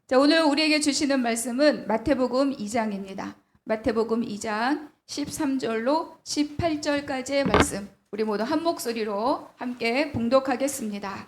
자, 오늘 우리에게 주시는 말씀은 마태복음 2장입니다. 마태복음 2장 13절로 18절까지의 말씀. 우리 모두 한 목소리로 함께 봉독하겠습니다.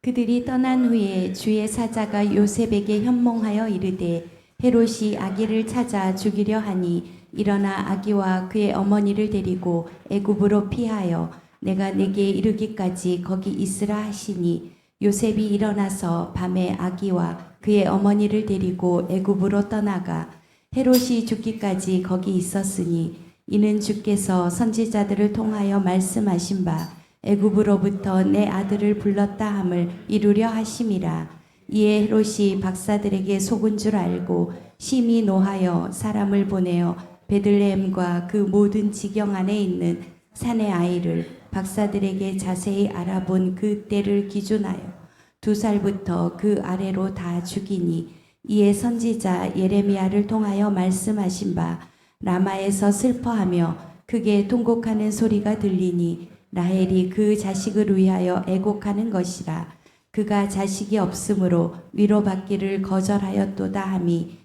그들이 떠난 후에 주의 사자가 요셉에게 현몽하여 이르되 헤롯이 아기를 찾아 죽이려 하니 일어나 아기와 그의 어머니를 데리고 애굽으로 피하여 내가 내게 이르기까지 거기 있으라 하시니 요셉이 일어나서 밤에 아기와 그의 어머니를 데리고 애굽으로 떠나가 헤롯이 죽기까지 거기 있었으니 이는 주께서 선지자들을 통하여 말씀하신 바 애굽으로부터 내 아들을 불렀다 함을 이루려 하심이라. 이에 헤롯이 박사들에게 속은 줄 알고 심히 노하여 사람을 보내어 베들레헴과 그 모든 지경 안에 있는 산의 아이를 박사들에게 자세히 알아본 그 때를 기준하여 2살부터 그 아래로 다 죽이니 이에 선지자 예레미야를 통하여 말씀하신 바 라마에서 슬퍼하며 크게 통곡하는 소리가 들리니 라헬이 그 자식을 위하여 애곡하는 것이라. 그가 자식이 없으므로 위로받기를 거절하였도다 함이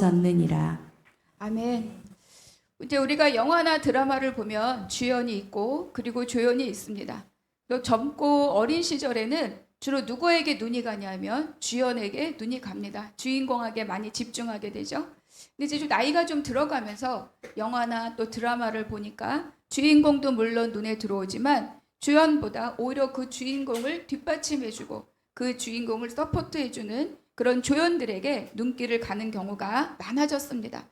이루어졌느니라. 아멘. 이제 우리가 영화나 드라마를 보면 주연이 있고 그리고 조연이 있습니다. 또 젊고 어린 시절에는 주로 누구에게 눈이 가냐면 주연에게 눈이 갑니다. 주인공에게 많이 집중하게 되죠. 근데 이제 나이가 좀 들어가면서 영화나 또 드라마를 보니까 주인공도 물론 눈에 들어오지만 주연보다 오히려 그 주인공을 뒷받침해주고 그 주인공을 서포트해주는 그런 조연들에게 눈길을 가는 경우가 많아졌습니다.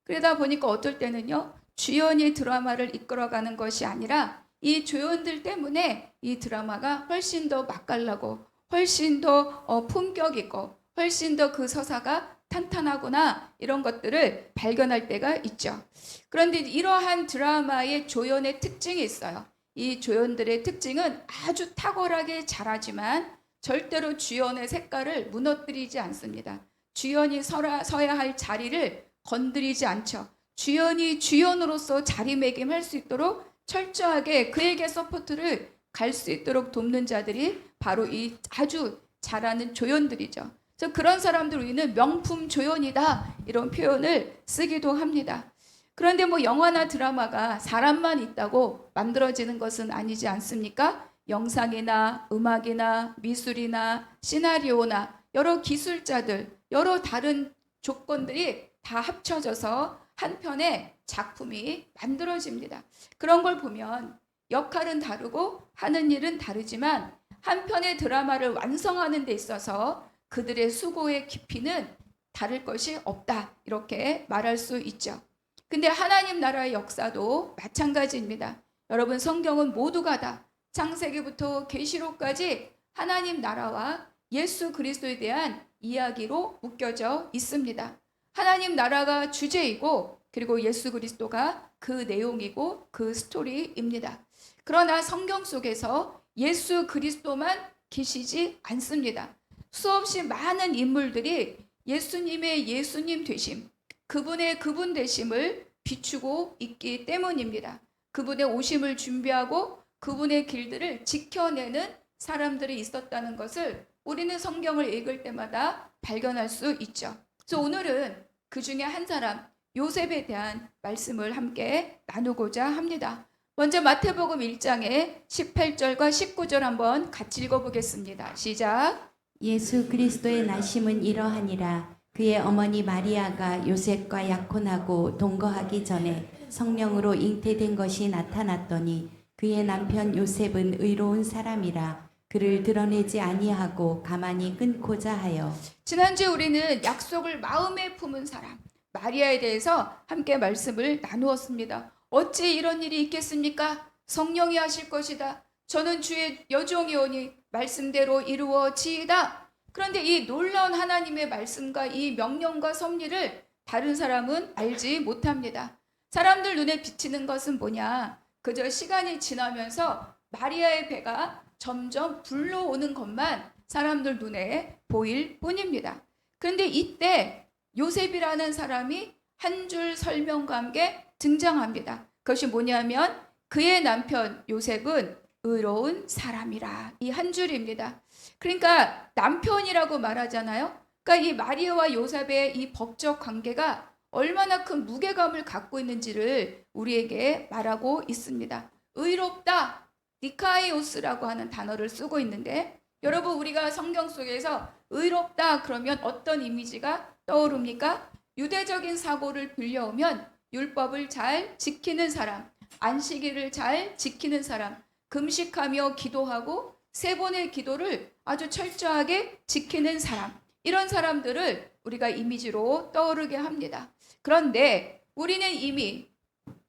그러다 보니까 어떨 때는요, 주연이 드라마를 이끌어가는 것이 아니라 이 조연들 때문에 이 드라마가 훨씬 더 맛깔나고 훨씬 더 품격 있고 훨씬 더 그 서사가 탄탄하구나 이런 것들을 발견할 때가 있죠. 그런데 이러한 드라마의 조연의 특징이 있어요. 이 조연들의 특징은 아주 탁월하게 잘하지만 절대로 주연의 색깔을 무너뜨리지 않습니다. 주연이 서야 할 자리를 건드리지 않죠. 주연이 주연으로서 자리매김할 수 있도록 철저하게 그에게 서포트를 갈 수 있도록 돕는 자들이 바로 이 아주 잘하는 조연들이죠. 그래서 그런 사람들 우리는 명품 조연이다 이런 표현을 쓰기도 합니다. 그런데 뭐 영화나 드라마가 사람만 있다고 만들어지는 것은 아니지 않습니까? 영상이나 음악이나 미술이나 시나리오나 여러 기술자들, 여러 다른 조건들이 다 합쳐져서 한 편의 작품이 만들어집니다. 그런 걸 보면 역할은 다르고 하는 일은 다르지만 한 편의 드라마를 완성하는 데 있어서 그들의 수고의 깊이는 다를 것이 없다 이렇게 말할 수 있죠. 근데 하나님 나라의 역사도 마찬가지입니다. 여러분 성경은 모두가 다 창세기부터 계시록까지 하나님 나라와 예수 그리스도에 대한 이야기로 묶여져 있습니다. 하나님 나라가 주제이고 그리고 예수 그리스도가 그 내용이고 그 스토리입니다. 그러나 성경 속에서 예수 그리스도만 계시지 않습니다. 수없이 많은 인물들이 예수님의 예수님 되심, 그분의 그분 되심을 비추고 있기 때문입니다. 그분의 오심을 준비하고 그분의 길들을 지켜내는 사람들이 있었다는 것을 우리는 성경을 읽을 때마다 발견할 수 있죠. 그래서 오늘은 그 중에 한 사람 요셉에 대한 말씀을 함께 나누고자 합니다. 먼저 마태복음 1장의 18절과 19절 한번 같이 읽어보겠습니다. 시작. 예수 그리스도의 나심은 이러하니라. 그의 어머니 마리아가 요셉과 약혼하고 동거하기 전에 성령으로 잉태된 것이 나타났더니 그의 남편 요셉은 의로운 사람이라 그를 드러내지 아니하고 가만히 끊고자 하여. 지난주에 우리는 약속을 마음에 품은 사람 마리아에 대해서 함께 말씀을 나누었습니다. 어찌 이런 일이 있겠습니까? 성령이 하실 것이다. 저는 주의 여종이오니 말씀대로 이루어지이다. 그런데 이 놀라운 하나님의 말씀과 이 명령과 섭리를 다른 사람은 알지 못합니다. 사람들 눈에 비치는 것은 뭐냐? 그저 시간이 지나면서 마리아의 배가 점점 불러오는 것만 사람들 눈에 보일 뿐입니다. 그런데 이때 요셉이라는 사람이 한 줄 설명과 함께 등장합니다. 그것이 뭐냐면 그의 남편 요셉은 의로운 사람이라 이 한 줄입니다. 그러니까 남편이라고 말하잖아요. 그러니까 이 마리아와 요셉의 이 법적 관계가 얼마나 큰 무게감을 갖고 있는지를 우리에게 말하고 있습니다. 의롭다, 니카이오스라고 하는 단어를 쓰고 있는데, 여러분 우리가 성경 속에서 의롭다 그러면 어떤 이미지가 떠오릅니까? 유대적인 사고를 빌려오면 율법을 잘 지키는 사람, 안식일을 잘 지키는 사람, 금식하며 기도하고 세 번의 기도를 아주 철저하게 지키는 사람, 이런 사람들을 우리가 이미지로 떠오르게 합니다. 그런데 우리는 이미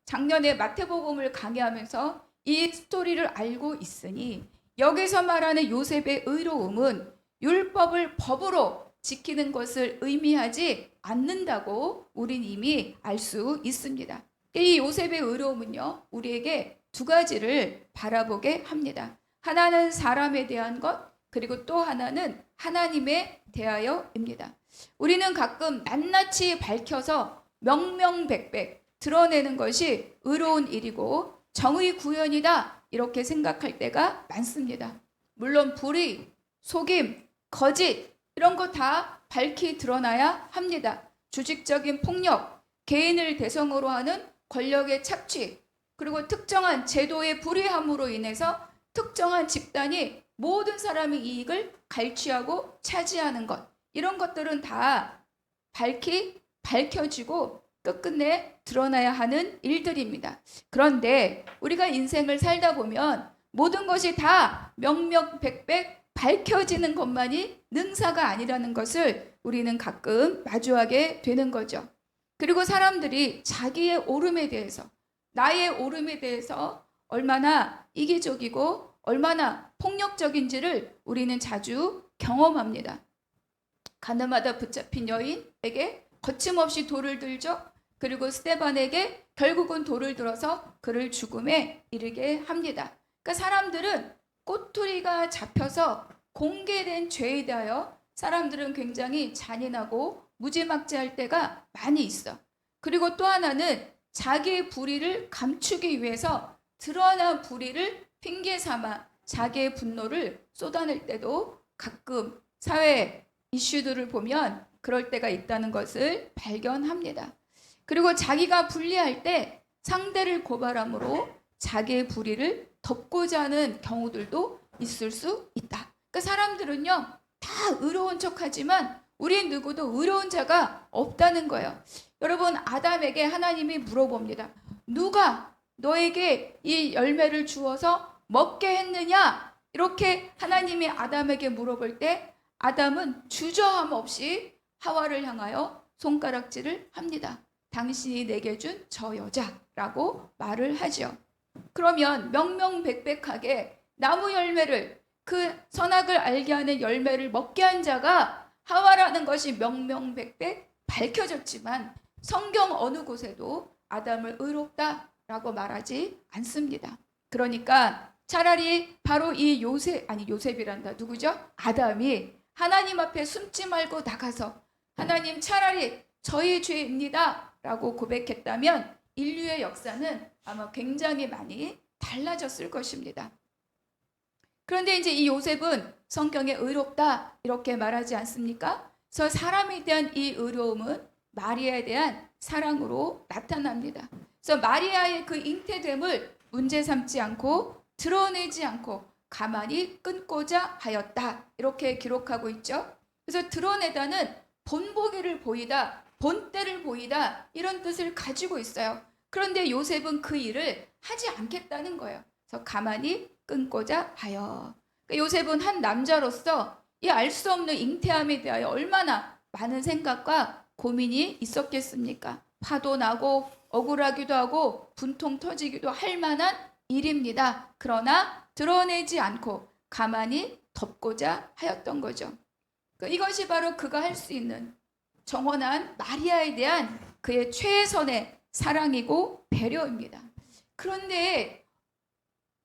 작년에 마태복음을 강의하면서 이 스토리를 알고 있으니, 여기서 말하는 요셉의 의로움은 율법을 법으로 지키는 것을 의미하지 않는다고 우린 이미 알 수 있습니다. 이 요셉의 의로움은요, 우리에게 두 가지를 바라보게 합니다. 하나는 사람에 대한 것, 그리고 또 하나는 하나님에 대하여입니다. 우리는 가끔 낱낱이 밝혀서 명명백백 드러내는 것이 의로운 일이고 정의 구현이다, 이렇게 생각할 때가 많습니다. 물론 불의, 속임, 거짓, 이런 거 다 밝히 드러나야 합니다. 조직적인 폭력, 개인을 대상으로 하는 권력의 착취, 그리고 특정한 제도의 불의함으로 인해서 특정한 집단이 모든 사람의 이익을 갈취하고 차지하는 것, 이런 것들은 다 밝히 밝혀지고 끝끝내 드러나야 하는 일들입니다. 그런데 우리가 인생을 살다 보면 모든 것이 다 명명백백 밝혀지는 것만이 능사가 아니라는 것을 우리는 가끔 마주하게 되는 거죠. 그리고 사람들이 자기의 옳음에 대해서, 나의 옳음에 대해서 얼마나 이기적이고 얼마나 폭력적인지를 우리는 자주 경험합니다. 가늠하다 붙잡힌 여인에게 거침없이 돌을 들죠. 그리고 스데반에게 결국은 돌을 들어서 그를 죽음에 이르게 합니다. 그러니까 사람들은 꼬투리가 잡혀서 공개된 죄에 대하여 사람들은 굉장히 잔인하고 무지막지할 때가 많이 있어. 그리고 또 하나는 자기의 불의를 감추기 위해서 드러난 불의를 핑계 삼아 자기의 분노를 쏟아낼 때도 가끔 사회 이슈들을 보면 그럴 때가 있다는 것을 발견합니다. 그리고 자기가 불리할 때 상대를 고발함으로 자기의 불의를 덮고자 하는 경우들도 있을 수 있다. 그러니까 사람들은요, 다 의로운 척하지만 우리 누구도 의로운 자가 없다는 거예요. 여러분, 아담에게 하나님이 물어봅니다. 누가 너에게 이 열매를 주어서 먹게 했느냐? 이렇게 하나님이 아담에게 물어볼 때 아담은 주저함 없이 하와를 향하여 손가락질을 합니다. 당신이 내게 준 저 여자라고 말을 하죠. 그러면 명명백백하게 나무 열매를, 그 선악을 알게 하는 열매를 먹게 한 자가 하와라는 것이 명명백백 밝혀졌지만 성경 어느 곳에도 아담을 의롭다라고 말하지 않습니다. 그러니까 차라리 바로 이 요셉이란다. 누구죠? 아담이 하나님 앞에 숨지 말고 나가서 하나님, 차라리 저의 죄입니다 라고 고백했다면 인류의 역사는 아마 굉장히 많이 달라졌을 것입니다. 그런데 이제 이 요셉은 성경에 의롭다 이렇게 말하지 않습니까? 그래서 사람에 대한 이 의로움은 마리아에 대한 사랑으로 나타납니다. 그래서 마리아의 그 잉태됨을 문제 삼지 않고 드러내지 않고 가만히 끊고자 하였다, 이렇게 기록하고 있죠. 그래서 드러내다는 본보기를 보이다, 본때를 보이다, 이런 뜻을 가지고 있어요. 그런데 요셉은 그 일을 하지 않겠다는 거예요. 그래서 가만히 끊고자 하여. 그러니까 요셉은 한 남자로서 이 알 수 없는 잉태함에 대하여 얼마나 많은 생각과 고민이 있었겠습니까? 화도 나고 억울하기도 하고 분통 터지기도 할 만한 일입니다. 그러나 드러내지 않고 가만히 덮고자 하였던 거죠. 이것이 바로 그가 할 수 있는 정원한 마리아에 대한 그의 최선의 사랑이고 배려입니다. 그런데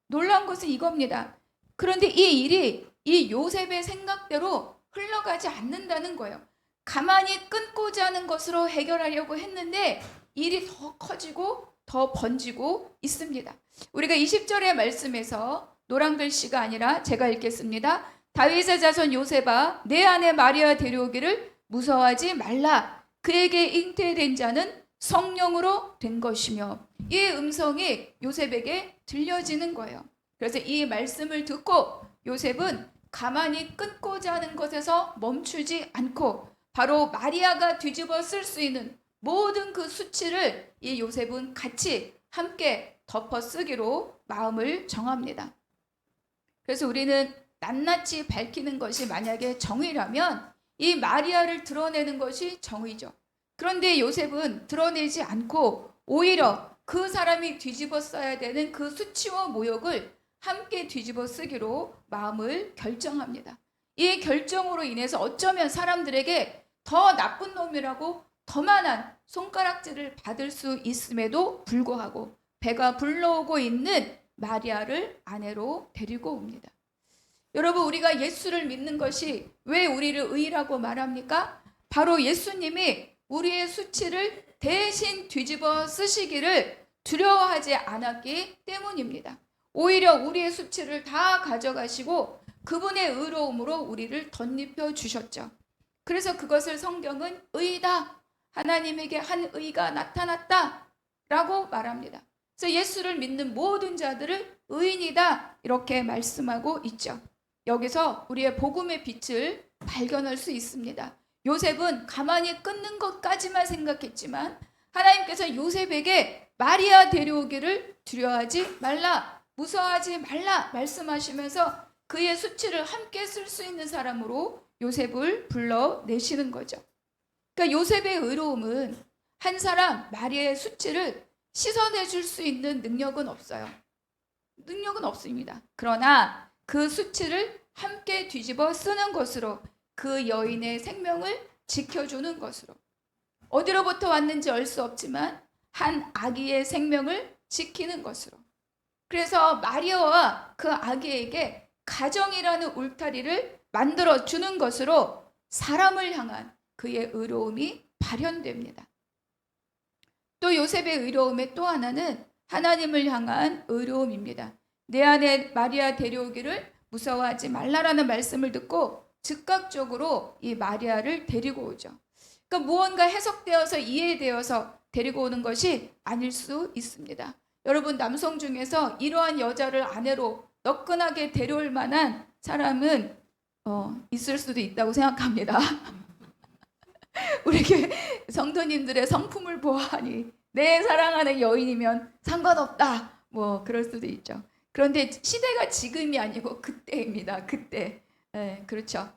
놀라운 것은 이겁니다. 그런데 이 일이 이 요셉의 생각대로 흘러가지 않는다는 거예요. 가만히 끊고자 하는 것으로 해결하려고 했는데 일이 더 커지고 더 번지고 있습니다. 우리가 20절의 말씀에서 노란 글씨가 아니라 제가 읽겠습니다. 다윗의 자손 요셉아, 내 아내 마리아 데려오기를 무서워하지 말라. 그에게 잉태된 자는 성령으로 된 것이며, 이 음성이 요셉에게 들려지는 거예요. 그래서 이 말씀을 듣고 요셉은 가만히 끊고자 하는 것에서 멈추지 않고 바로 마리아가 뒤집어 쓸 수 있는 모든 그 수치를 이 요셉은 같이 함께 덮어 쓰기로 마음을 정합니다. 그래서 우리는 낱낱이 밝히는 것이 만약에 정의라면 이 마리아를 드러내는 것이 정의죠. 그런데 요셉은 드러내지 않고 오히려 그 사람이 뒤집어 써야 되는 그 수치와 모욕을 함께 뒤집어 쓰기로 마음을 결정합니다. 이 결정으로 인해서 어쩌면 사람들에게 더 나쁜 놈이라고 더 많은 손가락질을 받을 수 있음에도 불구하고 배가 불러오고 있는 마리아를 아내로 데리고 옵니다. 여러분, 우리가 예수를 믿는 것이 왜 우리를 의라고 말합니까? 바로 예수님이 우리의 수치를 대신 뒤집어 쓰시기를 두려워하지 않았기 때문입니다. 오히려 우리의 수치를 다 가져가시고 그분의 의로움으로 우리를 덧입혀 주셨죠. 그래서 그것을 성경은 의다, 하나님에게 한 의가 나타났다 라고 말합니다. 그래서 예수를 믿는 모든 자들을 의인이다 이렇게 말씀하고 있죠. 여기서 우리의 복음의 빛을 발견할 수 있습니다. 요셉은 가만히 끊는 것까지만 생각했지만 하나님께서 요셉에게 마리아 데려오기를 두려워하지 말라, 무서워하지 말라 말씀하시면서 그의 수치를 함께 쓸 수 있는 사람으로 요셉을 불러내시는 거죠. 그러니까 요셉의 의로움은 한 사람 마리아의 수치를 씻어내 줄 수 있는 능력은 없어요. 능력은 없습니다. 그러나 그 수치를 함께 뒤집어 쓰는 것으로 그 여인의 생명을 지켜주는 것으로, 어디로부터 왔는지 알 수 없지만 한 아기의 생명을 지키는 것으로, 그래서 마리아와 그 아기에게 가정이라는 울타리를 만들어 주는 것으로 사람을 향한 그의 의로움이 발현됩니다. 또 요셉의 의로움의 또 하나는 하나님을 향한 의로움입니다. 내 안에 마리아 데려오기를 무서워하지 말라라는 말씀을 듣고 즉각적으로 이 마리아를 데리고 오죠. 그러니까 무언가 해석되어서 이해되어서 데리고 오는 것이 아닐 수 있습니다. 여러분, 남성 중에서 이러한 여자를 아내로 너끈하게 데려올 만한 사람은 있을 수도 있다고 생각합니다. 우리 교회 성도님들의 성품을 보아하니 내 사랑하는 여인이면 상관없다, 뭐 그럴 수도 있죠. 그런데 시대가 지금이 아니고 그때입니다. 그때. 네, 그렇죠.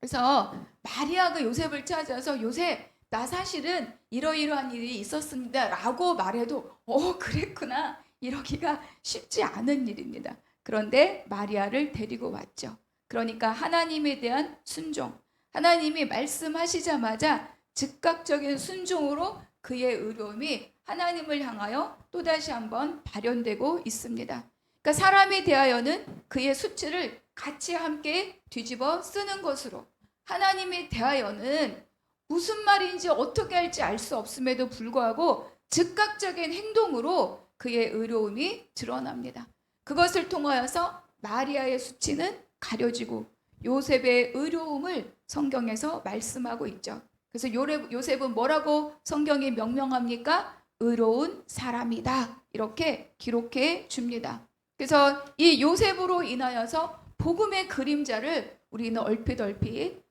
그래서 마리아가 요셉을 찾아서 요셉, 나 사실은 이러이러한 일이 있었습니다 라고 말해도 그랬구나 이러기가 쉽지 않은 일입니다. 그런데 마리아를 데리고 왔죠. 그러니까 하나님에 대한 순종, 하나님이 말씀하시자마자 즉각적인 순종으로 그의 의로움이 하나님을 향하여 또다시 한번 발현되고 있습니다. 그러니까 사람에 대하여는 그의 수치를 같이 함께 뒤집어 쓰는 것으로, 하나님에 대하여는 무슨 말인지 어떻게 할지 알 수 없음에도 불구하고 즉각적인 행동으로 그의 의로움이 드러납니다. 그것을 통하여서 마리아의 수치는 가려지고 요셉의 의로움을 성경에서 말씀하고 있죠. 그래서 요셉은 뭐라고 성경이 명명합니까? 의로운 사람이다 이렇게 기록해 줍니다. 그래서 이 요셉으로 인하여서 복음의 그림자를 우리는 얼핏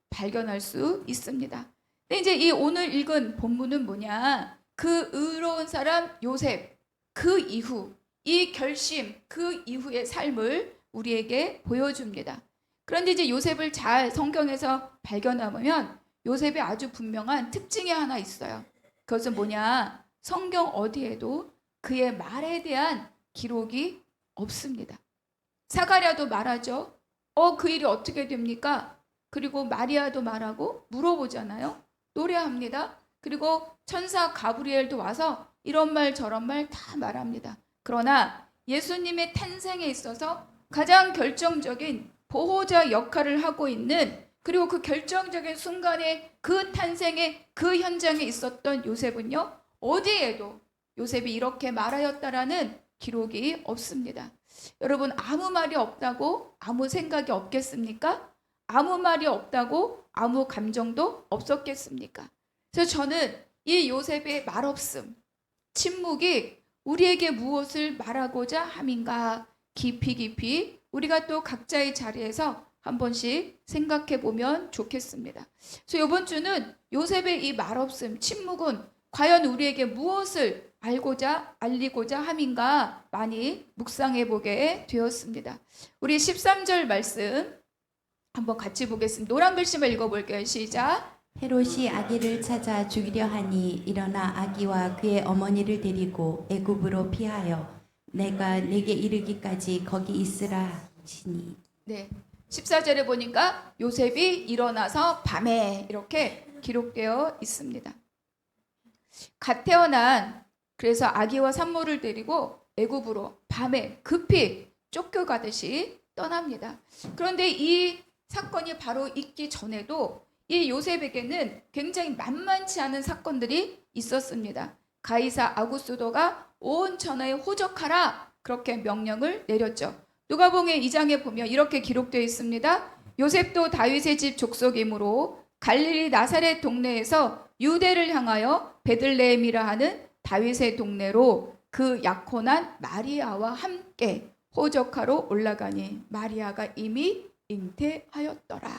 발견할 수 있습니다. 근데 이제 이 오늘 읽은 본문은 뭐냐? 그 의로운 사람 요셉, 그 이후 이 결심, 그 이후의 삶을 우리에게 보여줍니다. 그런데 이제 요셉을 잘 성경에서 발견하면 요셉의 아주 분명한 특징이 하나 있어요. 그것은 뭐냐? 성경 어디에도 그의 말에 대한 기록이 없습니다. 사가랴도 말하죠. 그 일이 어떻게 됩니까? 그리고 마리아도 말하고 물어보잖아요. 노래합니다. 그리고 천사 가브리엘도 와서 이런 말 저런 말 다 말합니다. 그러나 예수님의 탄생에 있어서 가장 결정적인 보호자 역할을 하고 있는, 그리고 그 결정적인 순간에 그 탄생의 그 현장에 있었던 요셉은요, 어디에도 요셉이 이렇게 말하였다라는 기록이 없습니다. 여러분, 아무 말이 없다고 아무 생각이 없겠습니까? 아무 말이 없다고 아무 감정도 없었겠습니까? 그래서 저는 이 요셉의 말없음, 침묵이 우리에게 무엇을 말하고자 함인가 깊이 우리가 또 각자의 자리에서 한 번씩 생각해 보면 좋겠습니다. 그래서 이번 주는 요셉의 이 말없음, 침묵은 과연 우리에게 무엇을 알리고자 함인가 많이 묵상해 보게 되었습니다. 우리 13절 말씀 한번 같이 보겠습니다. 노란 글씨만 읽어볼게요. 시작. 헤롯이 아기를 찾아 죽이려 하니 일어나 아기와 그의 어머니를 데리고 애굽으로 피하여 내가 내게 이르기까지 거기 있으라 하시니. 네. 14절에 보니까 요셉이 일어나서 밤에 이렇게 기록되어 있습니다. 갓 태어난 그래서 아기와 산모를 데리고 애굽으로 밤에 급히 쫓겨가듯이 떠납니다. 그런데 이 사건이 바로 있기 전에도 이 요셉에게는 굉장히 만만치 않은 사건들이 있었습니다. 가이사 아구스도가 온 전하에 호적하라 그렇게 명령을 내렸죠. 누가복음 2장에 보면 이렇게 기록되어 있습니다. 요셉도 다윗의 집 족속이므로 갈릴리 나사렛 동네에서 유대를 향하여 베들레헴이라 하는 다윗의 동네로 그 약혼한 마리아와 함께 호적하러 올라가니 마리아가 이미 잉태하였더라.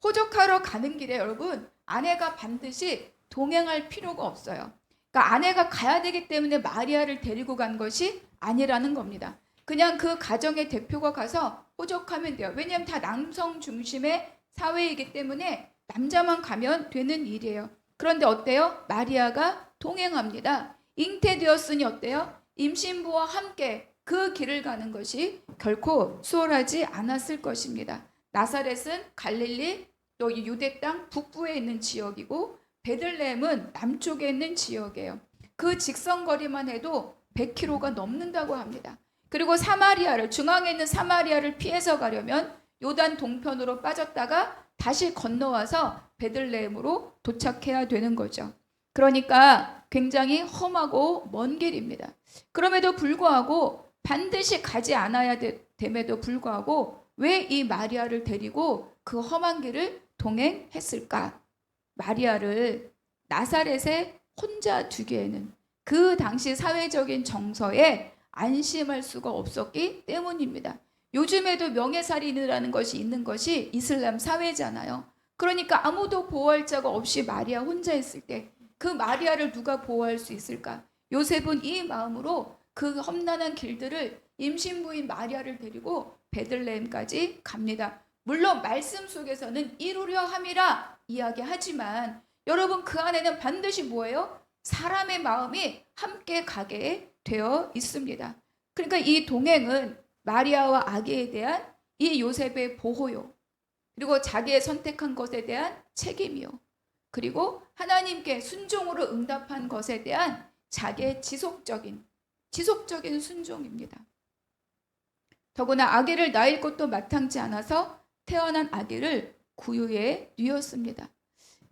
호적하러 가는 길에 여러분 아내가 반드시 동행할 필요가 없어요. 그러니까 아내가 가야 되기 때문에 마리아를 데리고 간 것이 아니라는 겁니다. 그냥 그 가정의 대표가 가서 호적하면 돼요. 왜냐하면 다 남성 중심의 사회이기 때문에 남자만 가면 되는 일이에요. 그런데 어때요? 마리아가 동행합니다. 잉태되었으니 어때요? 임신부와 함께 그 길을 가는 것이 결코 수월하지 않았을 것입니다. 나사렛은 갈릴리 또 유대 땅 북부에 있는 지역이고 베들레헴은 남쪽에 있는 지역이에요. 그 직선거리만 해도 100km가 넘는다고 합니다. 그리고 사마리아를 중앙에 있는 사마리아를 피해서 가려면 요단 동편으로 빠졌다가 다시 건너와서 베들레헴으로 도착해야 되는 거죠. 그러니까 굉장히 험하고 먼 길입니다. 그럼에도 불구하고 반드시 가지 않아야 됨에도 불구하고 왜 이 마리아를 데리고 그 험한 길을 동행했을까? 마리아를 나사렛에 혼자 두기에는 그 당시 사회적인 정서에 안심할 수가 없었기 때문입니다. 요즘에도 명예살인이라는 것이 있는 것이 이슬람 사회잖아요. 그러니까 아무도 보호할 자가 없이 마리아 혼자 있을 때 그 마리아를 누가 보호할 수 있을까? 요셉은 이 마음으로 그 험난한 길들을 임신부인 마리아를 데리고 베들레헴까지 갑니다. 물론 말씀 속에서는 이루려 함이라 이야기하지만 여러분 그 안에는 반드시 뭐예요? 사람의 마음이 함께 가게 되어 있습니다. 그러니까 이 동행은 마리아와 아기에 대한 이 요셉의 보호요. 그리고 자기의 선택한 것에 대한 책임이요. 그리고 하나님께 순종으로 응답한 것에 대한 자기의 지속적인 순종입니다. 더구나 아기를 낳을 것도 마땅치 않아서 태어난 아기를 구유에 뉘었습니다.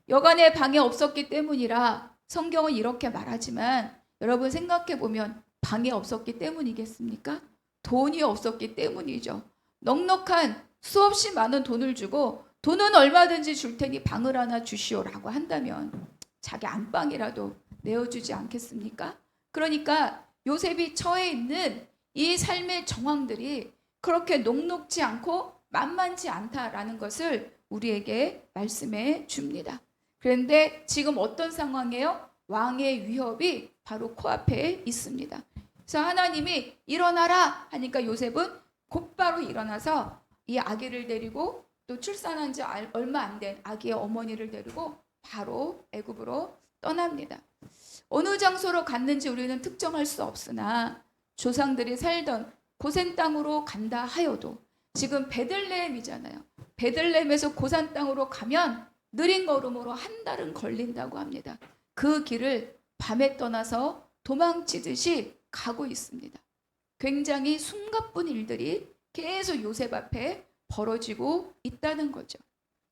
여간의 방에 없었기 때문이라 성경은 이렇게 말하지만 여러분 생각해 보면 방에 없었기 때문이겠습니까? 돈이 없었기 때문이죠. 넉넉한 수없이 많은 돈을 주고 돈은 얼마든지 줄 테니 방을 하나 주시오라고 한다면 자기 안방이라도 내어주지 않겠습니까? 그러니까 요셉이 처해 있는 이 삶의 정황들이 그렇게 녹록지 않고 만만치 않다라는 것을 우리에게 말씀해 줍니다. 그런데 지금 어떤 상황이에요? 왕의 위협이 바로 코앞에 있습니다. 그래서 하나님이 일어나라 하니까 요셉은 곧바로 일어나서 이 아기를 데리고 또 출산한 지 얼마 안 된 아기의 어머니를 데리고 바로 애굽으로 떠납니다. 어느 장소로 갔는지 우리는 특정할 수 없으나 조상들이 살던 고센 땅으로 간다 하여도 지금 베들레헴이잖아요. 베들레헴에서 고산 땅으로 가면 느린 걸음으로 한 달은 걸린다고 합니다. 그 길을 밤에 떠나서 도망치듯이 가고 있습니다. 굉장히 숨가쁜 일들이 계속 요셉 앞에 벌어지고 있다는 거죠.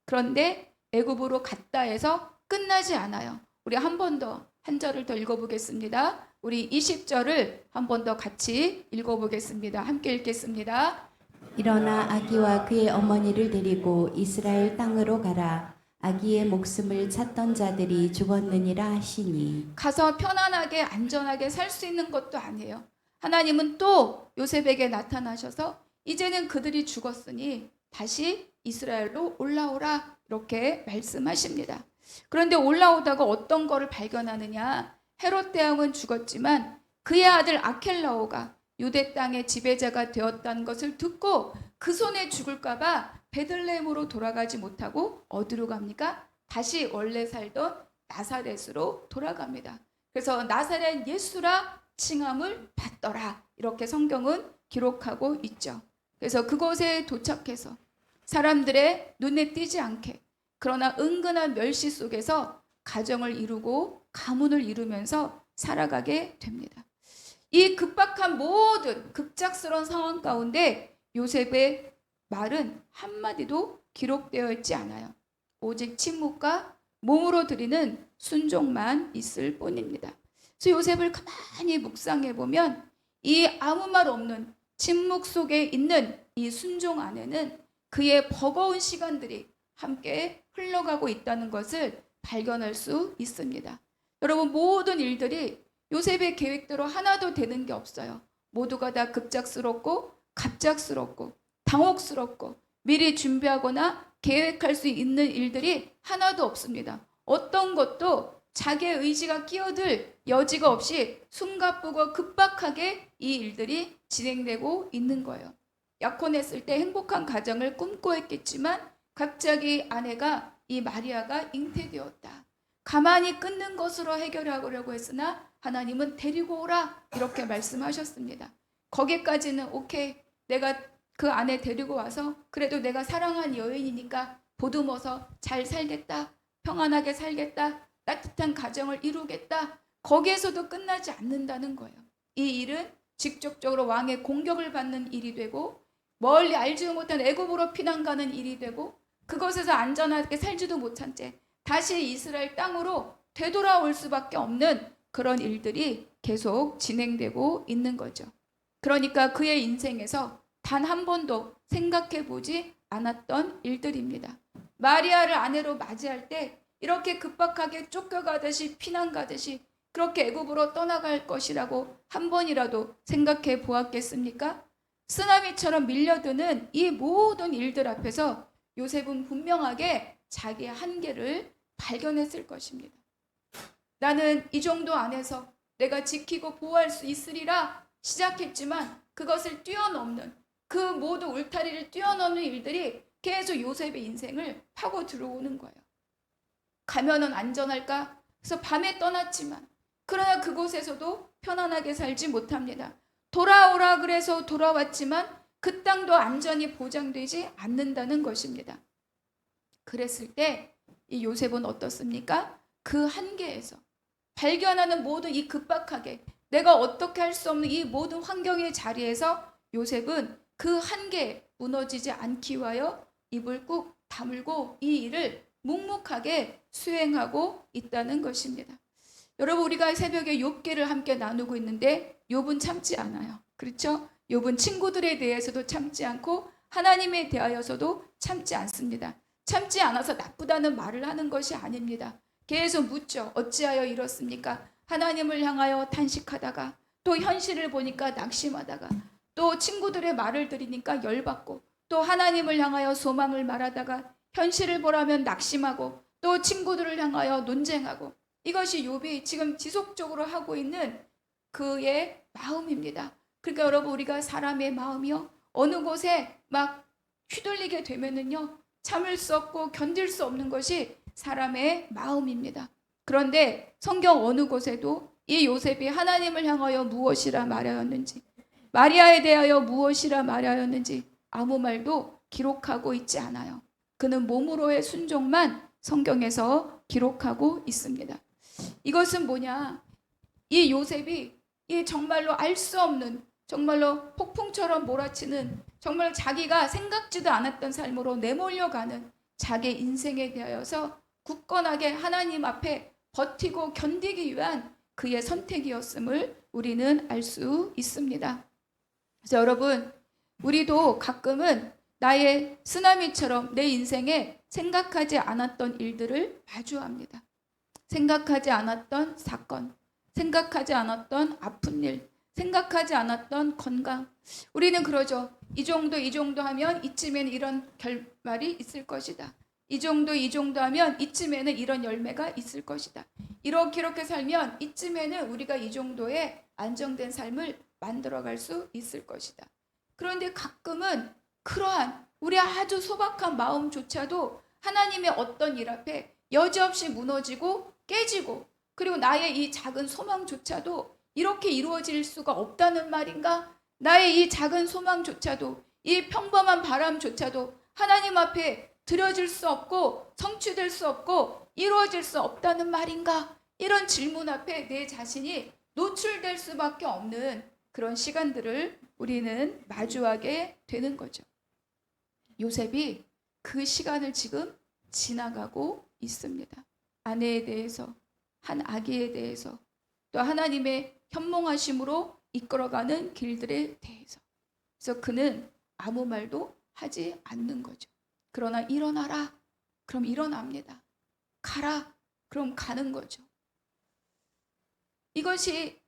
그런데 애굽으로 갔다 해서 끝나지 않아요. 우리 한 번 더 한 절을 더 읽어보겠습니다. 우리 20절을 한 번 더 같이 읽어보겠습니다. 함께 읽겠습니다. 일어나 아기와 그의 어머니를 데리고 이스라엘 땅으로 가라. 아기의 목숨을 찾던 자들이 죽었느니라 하시니. 가서 편안하게 안전하게 살 수 있는 것도 아니에요. 하나님은 또 요셉에게 나타나셔서 이제는 그들이 죽었으니 다시 이스라엘로 올라오라 이렇게 말씀하십니다. 그런데 올라오다가 어떤 거를 발견하느냐? 헤롯 대왕은 죽었지만 그의 아들 아켈라오가 유대 땅의 지배자가 되었다는 것을 듣고 그 손에 죽을까 봐 베들레헴으로 돌아가지 못하고 어디로 갑니까? 다시 원래 살던 나사렛으로 돌아갑니다. 그래서 나사렛 예수라 칭함을 받더라 이렇게 성경은 기록하고 있죠. 그래서 그곳에 도착해서 사람들의 눈에 띄지 않게 그러나 은근한 멸시 속에서 가정을 이루고 가문을 이루면서 살아가게 됩니다. 이 급박한 모든 급작스러운 상황 가운데 요셉의 말은 한마디도 기록되어 있지 않아요. 오직 침묵과 몸으로 드리는 순종만 있을 뿐입니다. 그래서 요셉을 가만히 묵상해 보면 이 아무 말 없는 침묵 속에 있는 이 순종 안에는 그의 버거운 시간들이 함께 흘러가고 있다는 것을 발견할 수 있습니다. 여러분, 모든 일들이 요셉의 계획대로 하나도 되는 게 없어요. 모두가 다 급작스럽고 갑작스럽고 당혹스럽고 미리 준비하거나 계획할 수 있는 일들이 하나도 없습니다. 어떤 것도 자기의 의지가 끼어들 여지가 없이 숨가쁘고 급박하게 이 일들이 진행되고 있는 거예요. 약혼했을 때 행복한 가정을 꿈꿔했겠지만 갑자기 아내가 이 마리아가 잉태되었다. 가만히 끊는 것으로 해결하려고 했으나 하나님은 데리고 오라 이렇게 말씀하셨습니다. 거기까지는 오케이, 내가 그 아내 데리고 와서 그래도 내가 사랑한 여인이니까 보듬어서 잘 살겠다, 평안하게 살겠다, 따뜻한 가정을 이루겠다. 거기에서도 끝나지 않는다는 거예요. 이 일은 직접적으로 왕의 공격을 받는 일이 되고 멀리 알지도 못한 애굽으로 피난 가는 일이 되고 그곳에서 안전하게 살지도 못한 채 다시 이스라엘 땅으로 되돌아올 수밖에 없는 그런 일들이 계속 진행되고 있는 거죠. 그러니까 그의 인생에서 단 한 번도 생각해 보지 않았던 일들입니다. 마리아를 아내로 맞이할 때 이렇게 급박하게 쫓겨가듯이 피난 가듯이 그렇게 애굽으로 떠나갈 것이라고 한 번이라도 생각해 보았겠습니까? 쓰나미처럼 밀려드는 이 모든 일들 앞에서 요셉은 분명하게 자기의 한계를 발견했을 것입니다. 나는 이 정도 안에서 내가 지키고 보호할 수 있으리라 시작했지만 그것을 뛰어넘는 그 모든 울타리를 뛰어넘는 일들이 계속 요셉의 인생을 파고 들어오는 거예요. 가면은 안전할까? 그래서 밤에 떠났지만 그러나 그곳에서도 편안하게 살지 못합니다. 돌아오라 그래서 돌아왔지만 그 땅도 안전이 보장되지 않는다는 것입니다. 그랬을 때 이 요셉은 어떻습니까? 그 한계에서 발견하는 모든 이 급박하게 내가 어떻게 할 수 없는 이 모든 환경의 자리에서 요셉은 그 한계에 무너지지 않기 위하여 입을 꾹 다물고 이 일을 묵묵하게 수행하고 있다는 것입니다. 여러분, 우리가 새벽에 욥기를 함께 나누고 있는데 욥은 참지 않아요. 그렇죠? 욥은 친구들에 대해서도 참지 않고 하나님에 대하여서도 참지 않습니다. 참지 않아서 나쁘다는 말을 하는 것이 아닙니다. 계속 묻죠. 어찌하여 이렇습니까? 하나님을 향하여 탄식하다가 또 현실을 보니까 낙심하다가 또 친구들의 말을 들으니까 열받고 또 하나님을 향하여 소망을 말하다가 현실을 보라면 낙심하고 또 친구들을 향하여 논쟁하고 이것이 욥이 지금 지속적으로 하고 있는 그의 마음입니다. 그러니까 여러분, 우리가 사람의 마음이요 어느 곳에 막 휘둘리게 되면은요 참을 수 없고 견딜 수 없는 것이 사람의 마음입니다. 그런데 성경 어느 곳에도 이 요셉이 하나님을 향하여 무엇이라 말하였는지 마리아에 대하여 무엇이라 말하였는지 아무 말도 기록하고 있지 않아요. 그는 몸으로의 순종만 성경에서 기록하고 있습니다. 이것은 뭐냐? 이 요셉이 이 정말로 알 수 없는 정말로 폭풍처럼 몰아치는 정말 자기가 생각지도 않았던 삶으로 내몰려가는 자기 인생에 대하여서 굳건하게 하나님 앞에 버티고 견디기 위한 그의 선택이었음을 우리는 알 수 있습니다. 그래서 여러분, 우리도 가끔은 나의 쓰나미처럼 내 인생에 생각하지 않았던 일들을 마주합니다. 생각하지 않았던 사건, 생각하지 않았던 아픈 일, 생각하지 않았던 건강. 우리는 그러죠. 이 정도 하면 이쯤에는 이런 결말이 있을 것이다. 이 정도 하면 이쯤에는 이런 열매가 있을 것이다. 이렇게 살면 이쯤에는 우리가 이 정도의 안정된 삶을 만들어갈 수 있을 것이다. 그런데 가끔은 그러한 우리 아주 소박한 마음조차도 하나님의 어떤 일 앞에 여지없이 무너지고 깨지고, 그리고 나의 이 작은 소망조차도 이렇게 이루어질 수가 없다는 말인가? 나의 이 작은 소망조차도, 이 평범한 바람조차도 하나님 앞에 드려질 수 없고 성취될 수 없고 이루어질 수 없다는 말인가? 이런 질문 앞에 내 자신이 노출될 수밖에 없는 그런 시간들을 우리는 마주하게 되는 거죠. 요셉이 그 시간을 지금 지나가고 있습니다. 아내에 대해서, 한 아기에 대해서, 또 하나님의 현몽하심으로 이끌어가는 길들에 대해서. 그래서 그는 아무 말도 하지 않는 거죠. 그러나 일어나라, 그럼 일어납니다. 가라, 그럼 가는 거죠. 이것이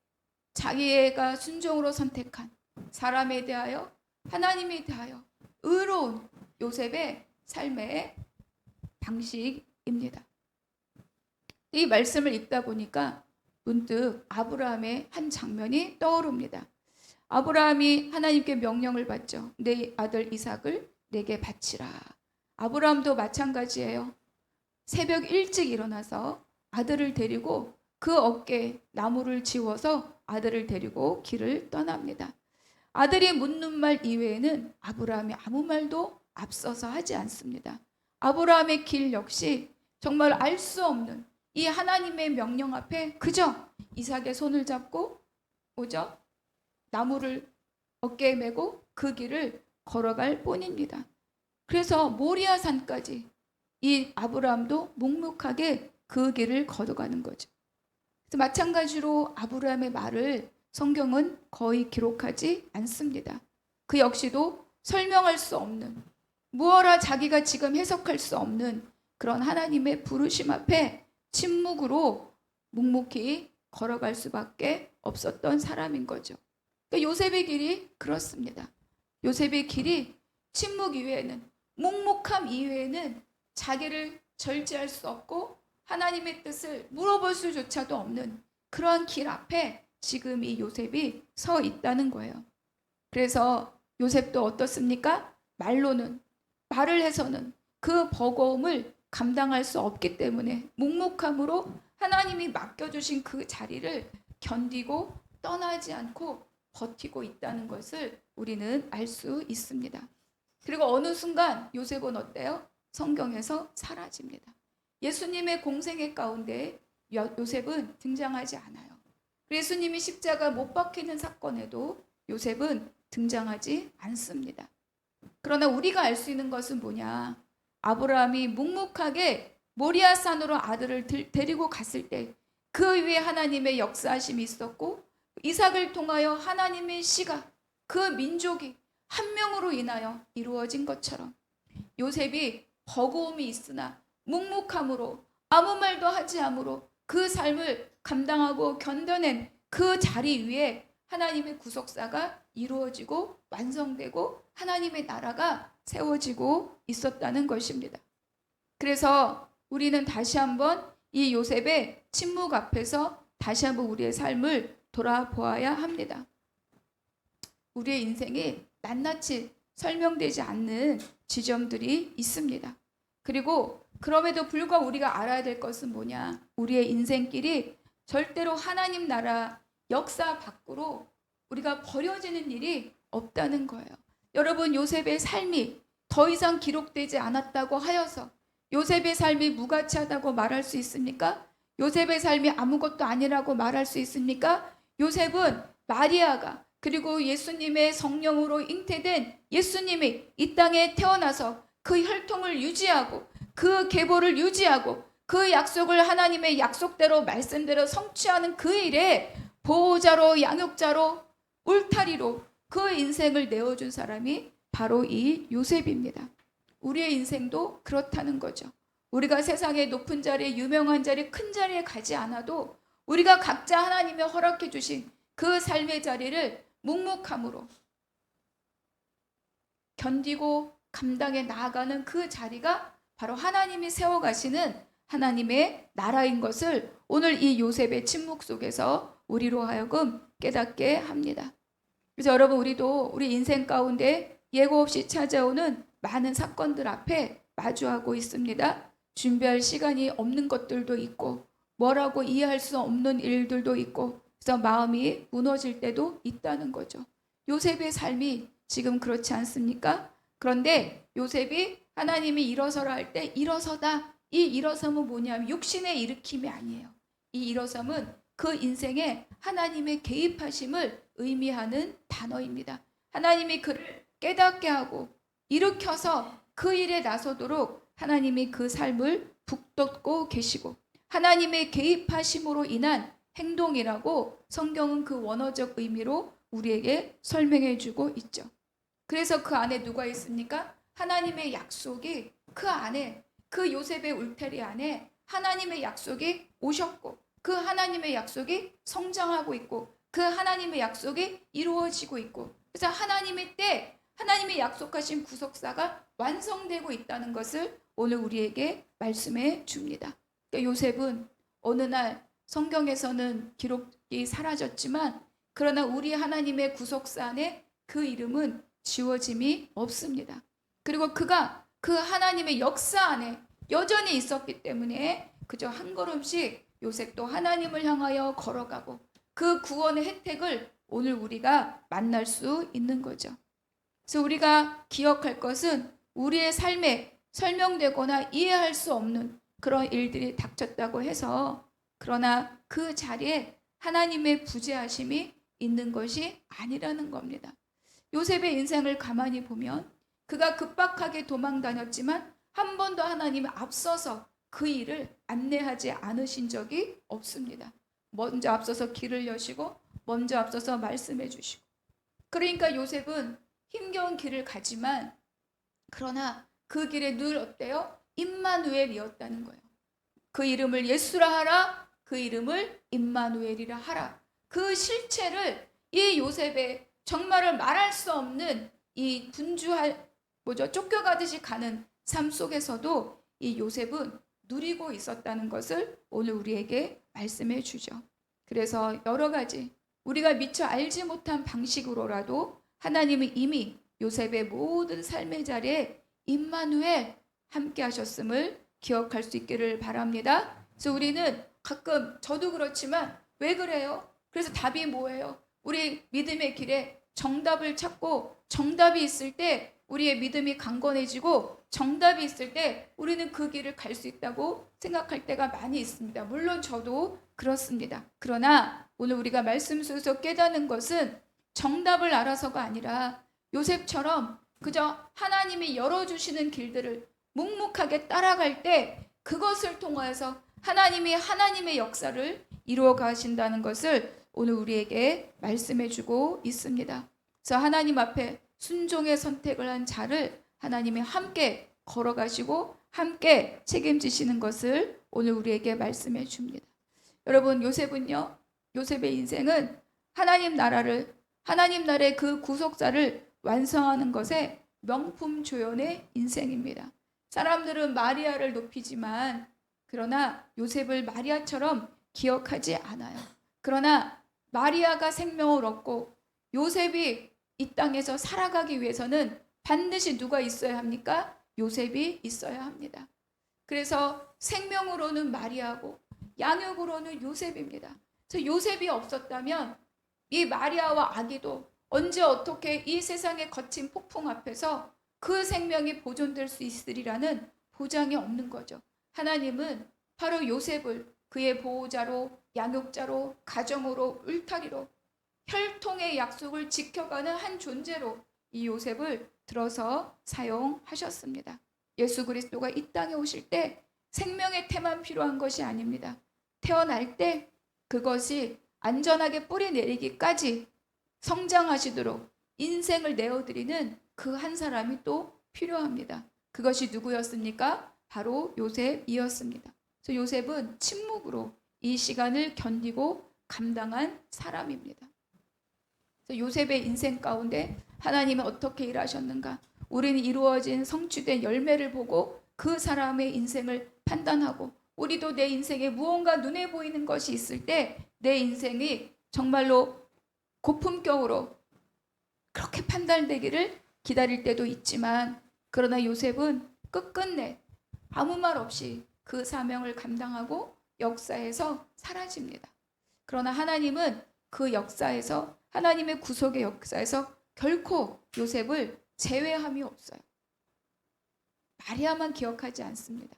자기가 순종으로 선택한 사람에 대하여, 하나님에 대하여 의로운 요셉의 삶의 방식입니다. 이 말씀을 읽다 보니까 문득 아브라함의 한 장면이 떠오릅니다. 아브라함이 하나님께 명령을 받죠. 내 아들 이삭을 내게 바치라. 아브라함도 마찬가지예요. 새벽 일찍 일어나서 아들을 데리고 그 어깨에 나무를 지워서 아들을 데리고 길을 떠납니다. 아들이 묻는 말 이외에는 아브라함이 아무 말도 앞서서 하지 않습니다. 아브라함의 길 역시 정말 알 수 없는 이 하나님의 명령 앞에 그저 이삭의 손을 잡고 오죠. 나무를 어깨에 메고 그 길을 걸어갈 뿐입니다. 그래서 모리아 산까지 이 아브라함도 묵묵하게 그 길을 걸어가는 거죠. 그래서 마찬가지로 아브라함의 말을 성경은 거의 기록하지 않습니다. 그 역시도 설명할 수 없는, 무어라 자기가 지금 해석할 수 없는 그런 하나님의 부르심 앞에 침묵으로 묵묵히 걸어갈 수밖에 없었던 사람인 거죠. 그러니까 요셉의 길이 그렇습니다. 요셉의 길이 침묵 이외에는, 묵묵함 이외에는 자기를 절제할 수 없고 하나님의 뜻을 물어볼 수조차도 없는 그러한 길 앞에 지금 이 요셉이 서 있다는 거예요. 그래서 요셉도 어떻습니까? 말을 해서는 그 버거움을 감당할 수 없기 때문에 묵묵함으로 하나님이 맡겨주신 그 자리를 견디고 떠나지 않고 버티고 있다는 것을 우리는 알 수 있습니다. 그리고 어느 순간 요셉은 어때요? 성경에서 사라집니다. 예수님의 공생애 가운데 요셉은 등장하지 않아요. 예수님이 십자가 못 박히는 사건에도 요셉은 등장하지 않습니다. 그러나 우리가 알 수 있는 것은 뭐냐? 아브라함이 묵묵하게 모리아산으로 아들을 데리고 갔을 때 그 위에 하나님의 역사하심이 있었고, 이삭을 통하여 하나님의 씨가 그 민족이 한 명으로 인하여 이루어진 것처럼 요셉이 버거움이 있으나 묵묵함으로 아무 말도 하지 않으로 그 삶을 감당하고 견뎌낸 그 자리 위에 하나님의 구속사가 이루어지고 완성되고 하나님의 나라가 세워지고 있었다는 것입니다. 그래서 우리는 다시 한번 이 요셉의 침묵 앞에서 다시 한번 우리의 삶을 돌아보아야 합니다. 우리의 인생이 낱낱이 설명되지 않는 지점들이 있습니다. 그리고 그럼에도 불구하고 우리가 알아야 될 것은 뭐냐? 우리의 인생길이 절대로 하나님 나라 역사 밖으로 우리가 버려지는 일이 없다는 거예요. 여러분, 요셉의 삶이 더 이상 기록되지 않았다고 하여서 요셉의 삶이 무가치하다고 말할 수 있습니까? 요셉의 삶이 아무것도 아니라고 말할 수 있습니까? 요셉은 마리아가 그리고 예수님의 성령으로 잉태된 예수님이 이 땅에 태어나서 그 혈통을 유지하고 그 계보를 유지하고 그 약속을 하나님의 약속대로 말씀대로 성취하는 그 일에 보호자로, 양육자로, 울타리로 그 인생을 내어준 사람이 바로 이 요셉입니다. 우리의 인생도 그렇다는 거죠. 우리가 세상의 높은 자리에, 유명한 자리에, 큰 자리에 가지 않아도 우리가 각자 하나님이 허락해 주신 그 삶의 자리를 묵묵함으로 견디고 감당해 나아가는 그 자리가 바로 하나님이 세워가시는 하나님의 나라인 것을 오늘 이 요셉의 침묵 속에서 우리로 하여금 깨닫게 합니다. 그래서 여러분, 우리도 우리 인생 가운데 예고 없이 찾아오는 많은 사건들 앞에 마주하고 있습니다. 준비할 시간이 없는 것들도 있고 뭐라고 이해할 수 없는 일들도 있고, 그래서 마음이 무너질 때도 있다는 거죠. 요셉의 삶이 지금 그렇지 않습니까? 그런데 요셉이 하나님이 일어서라 할 때 일어서다, 이 일어섬은 뭐냐면 육신의 일으킴이 아니에요. 이 일어섬은 그 인생에 하나님의 개입하심을 의미하는 단어입니다. 하나님이 그를 깨닫게 하고 일으켜서 그 일에 나서도록 하나님이 그 삶을 북돋고 계시고, 하나님의 개입하심으로 인한 행동이라고 성경은 그 원어적 의미로 우리에게 설명해 주고 있죠. 그래서 그 안에 누가 있습니까? 하나님의 약속이 그 안에, 그 요셉의 울타리 안에 하나님의 약속이 오셨고, 그 하나님의 약속이 성장하고 있고, 그 하나님의 약속이 이루어지고 있고, 그래서 하나님의 때 하나님이 약속하신 구속사가 완성되고 있다는 것을 오늘 우리에게 말씀해 줍니다. 그러니까 요셉은 어느 날 성경에서는 기록이 사라졌지만, 그러나 우리 하나님의 구속사 안에 그 이름은 지워짐이 없습니다. 그리고 그가 그 하나님의 역사 안에 여전히 있었기 때문에 그저 한 걸음씩 요셉도 하나님을 향하여 걸어가고 그 구원의 혜택을 오늘 우리가 만날 수 있는 거죠. 그래서 우리가 기억할 것은 우리의 삶에 설명되거나 이해할 수 없는 그런 일들이 닥쳤다고 해서, 그러나 그 자리에 하나님의 부재하심이 있는 것이 아니라는 겁니다. 요셉의 인생을 가만히 보면 그가 급박하게 도망 다녔지만 한 번도 하나님이 앞서서 그 일을 안내하지 않으신 적이 없습니다. 먼저 앞서서 길을 여시고 먼저 앞서서 말씀해 주시고, 그러니까 요셉은 힘겨운 길을 가지만 그러나 그 길에 늘 어때요? 임마누엘이었다는 거예요. 그 이름을 예수라 하라, 그 이름을 임마누엘이라 하라. 그 실체를 이 요셉의 정말을 말할 수 없는 이 분주할 쫓겨가듯이 가는 삶 속에서도 이 요셉은 누리고 있었다는 것을 오늘 우리에게 말씀해 주죠. 그래서 여러 가지 우리가 미처 알지 못한 방식으로라도 하나님은 이미 요셉의 모든 삶의 자리에 임마누엘 함께 하셨음을 기억할 수 있기를 바랍니다. 그래서 우리는 가끔, 저도 그렇지만 왜 그래요? 그래서 답이 뭐예요? 우리 믿음의 길에 정답을 찾고 정답이 있을 때 우리의 믿음이 강건해지고, 정답이 있을 때 우리는 그 길을 갈 수 있다고 생각할 때가 많이 있습니다. 물론 저도 그렇습니다. 그러나 오늘 우리가 말씀 속에서 깨닫는 것은 정답을 알아서가 아니라 요셉처럼 그저 하나님이 열어주시는 길들을 묵묵하게 따라갈 때 그것을 통해서 하나님이 하나님의 역사를 이루어 가신다는 것을 오늘 우리에게 말씀해 주고 있습니다. 그래서 하나님 앞에 순종의 선택을 한 자를 하나님이 함께 걸어가시고 함께 책임지시는 것을 오늘 우리에게 말씀해 줍니다. 여러분, 요셉은요, 요셉의 인생은 하나님 나라의 그 구속사를 완성하는 것에 명품 조연의 인생입니다. 사람들은 마리아를 높이지만 그러나 요셉을 마리아처럼 기억하지 않아요. 그러나 마리아가 생명을 얻고 요셉이 이 땅에서 살아가기 위해서는 반드시 누가 있어야 합니까? 요셉이 있어야 합니다. 그래서 생명으로는 마리아고 양육으로는 요셉입니다. 그래서 요셉이 없었다면 이 마리아와 아기도 언제 어떻게 이 세상의 거친 폭풍 앞에서 그 생명이 보존될 수 있으리라는 보장이 없는 거죠. 하나님은 바로 요셉을 그의 보호자로, 양육자로, 가정으로, 울타리로, 혈통의 약속을 지켜가는 한 존재로 이 요셉을 들어서 사용하셨습니다. 예수 그리스도가 이 땅에 오실 때 생명의 태만 필요한 것이 아닙니다. 태어날 때 그것이 안전하게 뿌리 내리기까지 성장하시도록 인생을 내어드리는 그 한 사람이 또 필요합니다. 그것이 누구였습니까? 바로 요셉이었습니다. 그래서 요셉은 침묵으로 이 시간을 견디고 감당한 사람입니다. 그래서 요셉의 인생 가운데 하나님은 어떻게 일하셨는가? 우리는 이루어진 성취된 열매를 보고 그 사람의 인생을 판단하고, 우리도 내 인생에 무언가 눈에 보이는 것이 있을 때 내 인생이 정말로 고품격으로 그렇게 판단되기를 기다릴 때도 있지만, 그러나 요셉은 끝끝내 아무 말 없이 그 사명을 감당하고 역사에서 사라집니다. 그러나 하나님은 그 역사에서, 하나님의 구속의 역사에서 결코 요셉을 제외함이 없어요. 마리아만 기억하지 않습니다.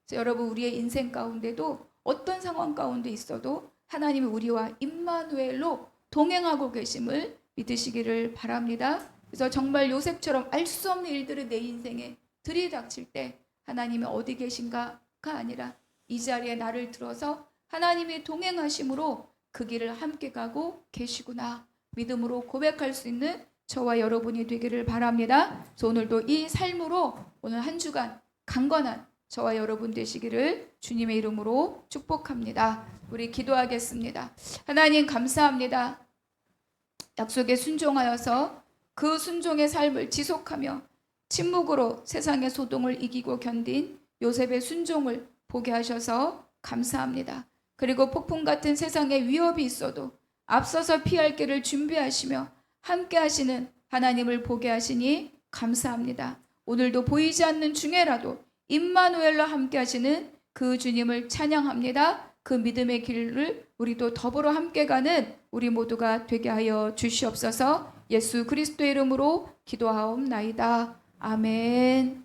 그래서 여러분, 우리의 인생 가운데도 어떤 상황 가운데 있어도 하나님이 우리와 임마누엘로 동행하고 계심을 믿으시기를 바랍니다. 그래서 정말 요셉처럼 알 수 없는 일들이 내 인생에 들이닥칠 때 하나님이 어디 계신가가 아니라 이 자리에 나를 들어서 하나님이 동행하심으로 그 길을 함께 가고 계시구나 믿음으로 고백할 수 있는 저와 여러분이 되기를 바랍니다. 그래서 오늘도 이 삶으로 오늘 한 주간 강건한 저와 여러분 되시기를 주님의 이름으로 축복합니다. 우리 기도하겠습니다. 하나님 감사합니다. 약속에 순종하여서 그 순종의 삶을 지속하며 침묵으로 세상의 소동을 이기고 견딘 요셉의 순종을 보게 하셔서 감사합니다. 그리고 폭풍 같은 세상의 위협이 있어도 앞서서 피할 길을 준비하시며 함께 하시는 하나님을 보게 하시니 감사합니다. 오늘도 보이지 않는 중에라도 임마누엘로 함께 하시는 그 주님을 찬양합니다. 그 믿음의 길을 우리도 더불어 함께 가는 우리 모두가 되게 하여 주시옵소서. 예수 그리스도의 이름으로 기도하옵나이다. 아멘.